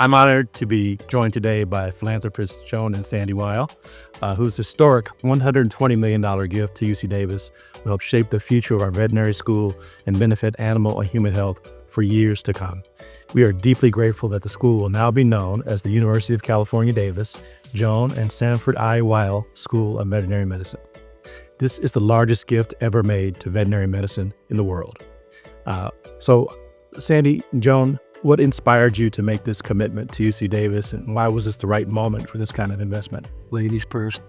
I'm honored to be joined today by philanthropists Joan and Sandy Weill, whose historic $120 million gift to UC Davis will help shape the future of our veterinary school and benefit animal and human health for years to come. We are deeply grateful that the school will now be known as the University of California, Davis, Joan and Sanford I. Weill School of Veterinary Medicine. This is the largest gift ever made to veterinary medicine in the world. So, Sandy, Joan, what inspired you to make this commitment to UC Davis, and why was this the right moment for this kind of investment? Ladies first.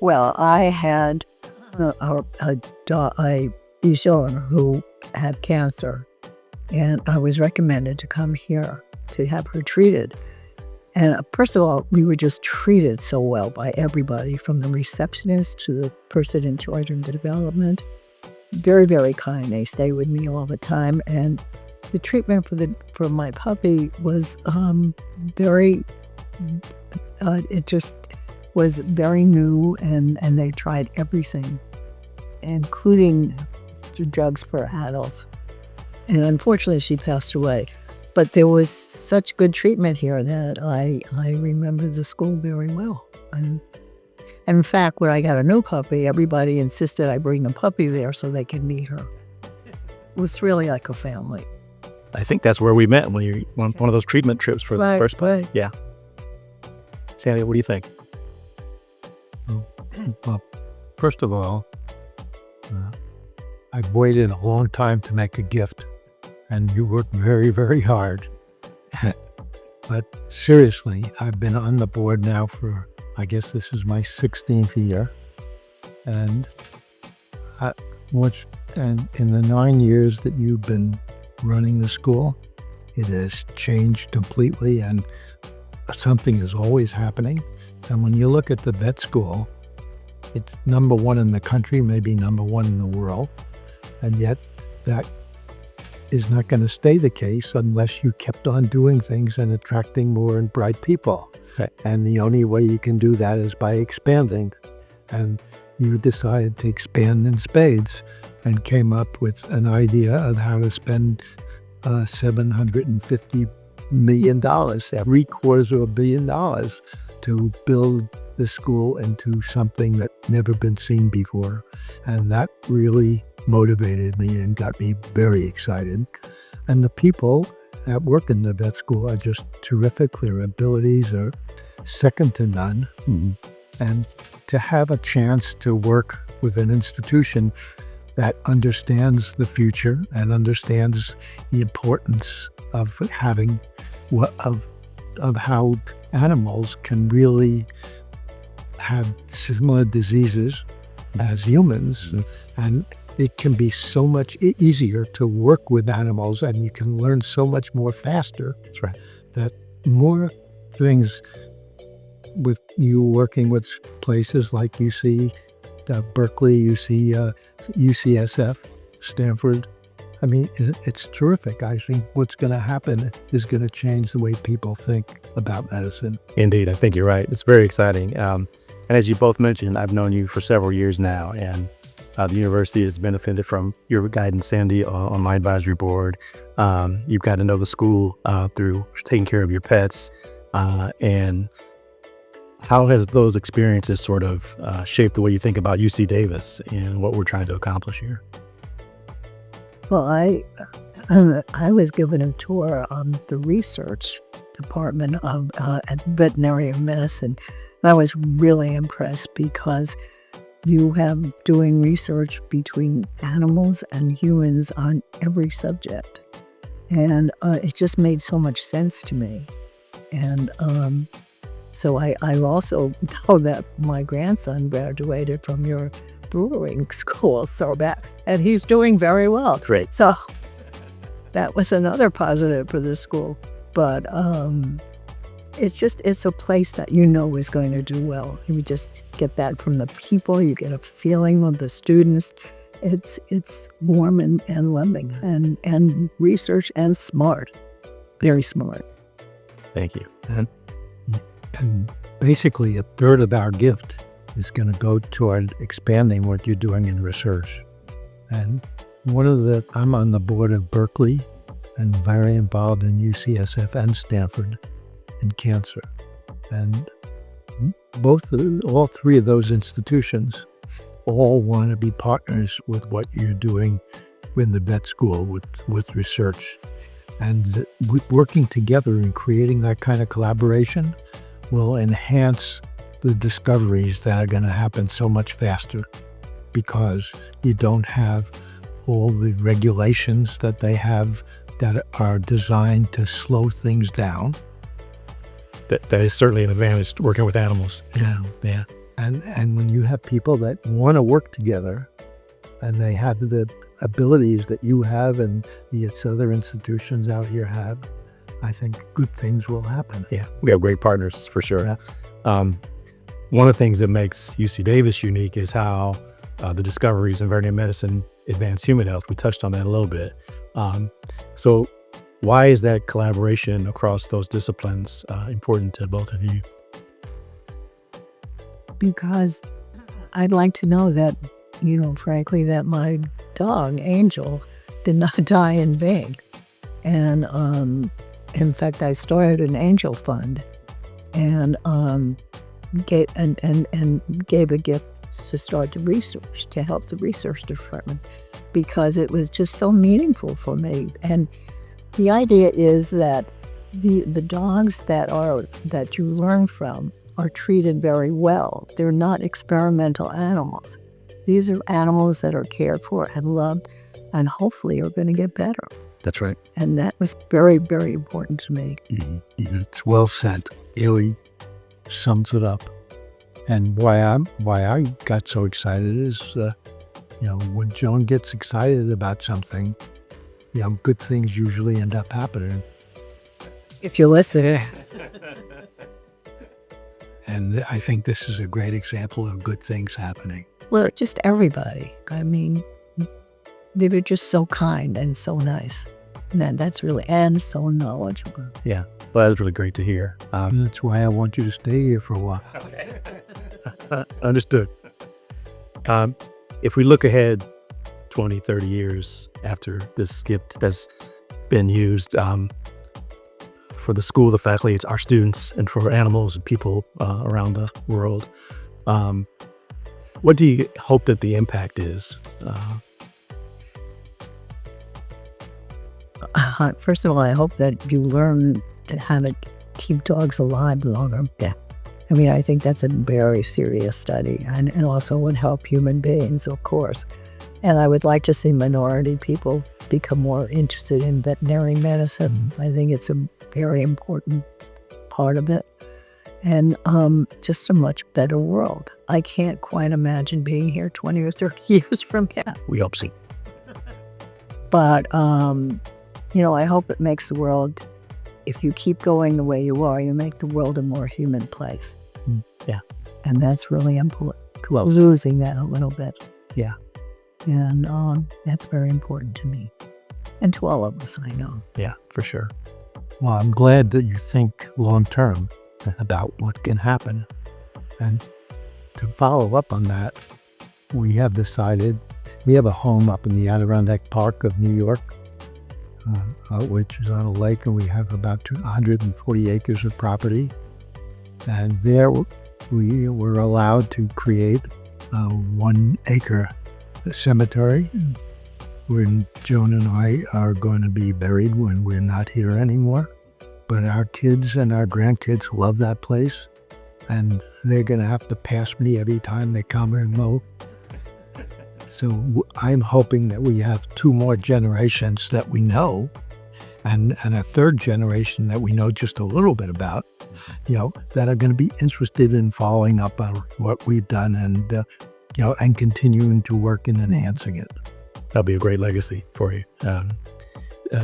Well, I had a Joan who had cancer, and I was recommended to come here to have her treated. And first of all, we were just treated so well by everybody, from the receptionist to the person in charge of the development. Very, very kind. They stay with me all the time. And the treatment for my puppy was it just was very new, and they tried everything, including drugs for adults. And unfortunately, she passed away. But there was such good treatment here that I remember the school very well. And in fact, when I got a new puppy, everybody insisted I bring the puppy there so they could meet her. It was really like a family. I think that's where we met, when you went one of those treatment trips for the first time. Right. Yeah. Sandy, what do you think? Well, first of all, I've waited a long time to make a gift, and you worked very, very hard. But seriously, I've been on the board now for, I guess this is my 16th year. And in the 9 years that you've been running the school, it has changed completely, and something is always happening. And when you look at the vet school, it's number one in the country, maybe number one in the world. And yet that is not going to stay the case unless you kept on doing things and attracting more and bright people. Right. And the only way you can do that is by expanding. And you decided to expand in spades and came up with an idea of how to spend $750 million, $750 million, to build the school into something that never been seen before. And that really motivated me and got me very excited. And the people that work in the vet school are just terrific. Their abilities are second to none. Mm-hmm. And to have a chance to work with an institution that understands the future and understands the importance of having of how animals can really have similar diseases as humans, and it can be so much easier to work with animals, and you can learn so much more faster. That's right. That more things with you working with places like UC Berkeley, UC UCSF, Stanford. I mean, it's terrific. I think what's going to happen is going to change the way people think about medicine. Indeed, I think you're right. It's very exciting. And as you both mentioned, I've known you for several years now, and the university has benefited from your guidance, Sandy, on my advisory board. You've got to know the school through taking care of your pets. And how has those experiences sort of shaped the way you think about UC Davis and what we're trying to accomplish here? Well, I was given a tour of the research department at Veterinary Medicine. And I was really impressed because you have doing research between animals and humans on every subject. And it just made so much sense to me. And so I also know that my grandson graduated from your brewing school, and he's doing very well. Great. So that was another positive for the school. But it's a place that you know is going to do well. You just get that from the people. You get a feeling of the students. It's warm and loving and research and smart. Very smart. Thank you. And basically a third of our gift is going to go toward expanding what you're doing in research. And I'm on the board of Berkeley, and very involved in UCSF and Stanford in cancer. And all three of those institutions all want to be partners with what you're doing in the vet school with research. And with working together and creating that kind of collaboration will enhance the discoveries that are going to happen so much faster, because you don't have all the regulations that they have that are designed to slow things down. That is certainly an advantage working with animals. Yeah. And when you have people that want to work together and they have the abilities that you have and these other institutions out here have, I think good things will happen. Yeah, we have great partners for sure. Yeah. One of the things that makes UC Davis unique is how the discoveries in veterinary medicine advance human health. We touched on that a little bit. So why is that collaboration across those disciplines important to both of you? Because I'd like to know that, frankly, that my dog, Angel, did not die in vain. And in fact, I started an angel fund and gave a gift to start the research, to help the research department, because it was just so meaningful for me. And the idea is that the dogs that you learn from are treated very well. They're not experimental animals. These are animals that are cared for and loved and hopefully are going to get better. That's right. And that was very, very important to me. Mm-hmm. It's well said. It really sums it up. And why I got so excited is, when Joan gets excited about something, good things usually end up happening. If you listen. And I think this is a great example of good things happening. Well, just everybody. I mean, they were just so kind and so nice. And that's really, and so knowledgeable. Yeah, well, that's really great to hear. That's why I want you to stay here for a while. Understood. If we look ahead 20, 30 years after this skip has been used, for the school, the faculty, it's our students, and for animals and people around the world, what do you hope that the impact is? First of all, I hope that you learn how to keep dogs alive longer. Yeah. I mean, I think that's a very serious study, and also would help human beings, of course. And I would like to see minority people become more interested in veterinary medicine. I think it's a very important part of it. And just a much better world. I can't quite imagine being here 20 or 30 years from now. We hope so. But, I hope it makes the world, if you keep going the way you are, you make the world a more human place. Yeah. And that's really important. Close. Losing that a little bit. Yeah. And that's very important to me. And to all of us, I know. Yeah, for sure. Well, I'm glad that you think long term about what can happen. And to follow up on that, we have decided, we have a home up in the Adirondack Park of New York, which is on a lake, and we have about 240 acres of property. And there we were allowed to create a 1 acre cemetery when Joan and I are going to be buried when we're not here anymore. But our kids and our grandkids love that place, and they're going to have to pass me every time they come and mow. So I'm hoping that we have 2 more generations that we know, and a 3rd generation that we know just a little bit about, that are going to be interested in following up on what we've done and, and continuing to work in enhancing it. That'll be a great legacy for you.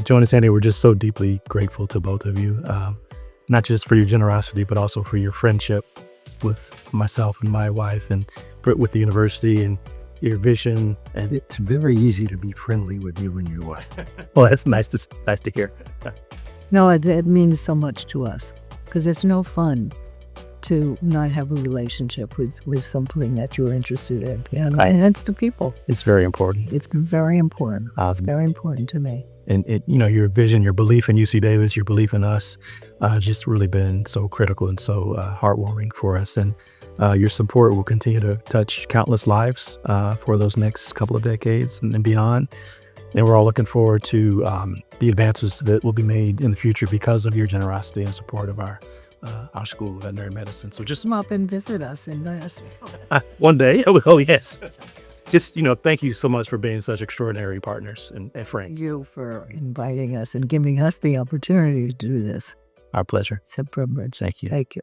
Joan and Sandy, we're just so deeply grateful to both of you, not just for your generosity, but also for your friendship with myself and my wife, and with the university, and your vision. And it's very easy to be friendly with you and your wife. Well, that's nice to hear. No, it means so much to us, because it's no fun to not have a relationship with something that you're interested in. And it's the people. It's very important. It's very important. It's very important to me. and your vision, your belief in UC Davis, your belief in us, just really been so critical and so heartwarming for us. And your support will continue to touch countless lives for those next couple of decades and beyond. And we're all looking forward to the advances that will be made in the future because of your generosity and support of our school of veterinary medicine. So just Come up and visit us in Nashville. one day. Oh, yes. Just, thank you so much for being such extraordinary partners and friends. Thank you for inviting us and giving us the opportunity to do this. Our pleasure. It's a privilege. Thank you. Thank you.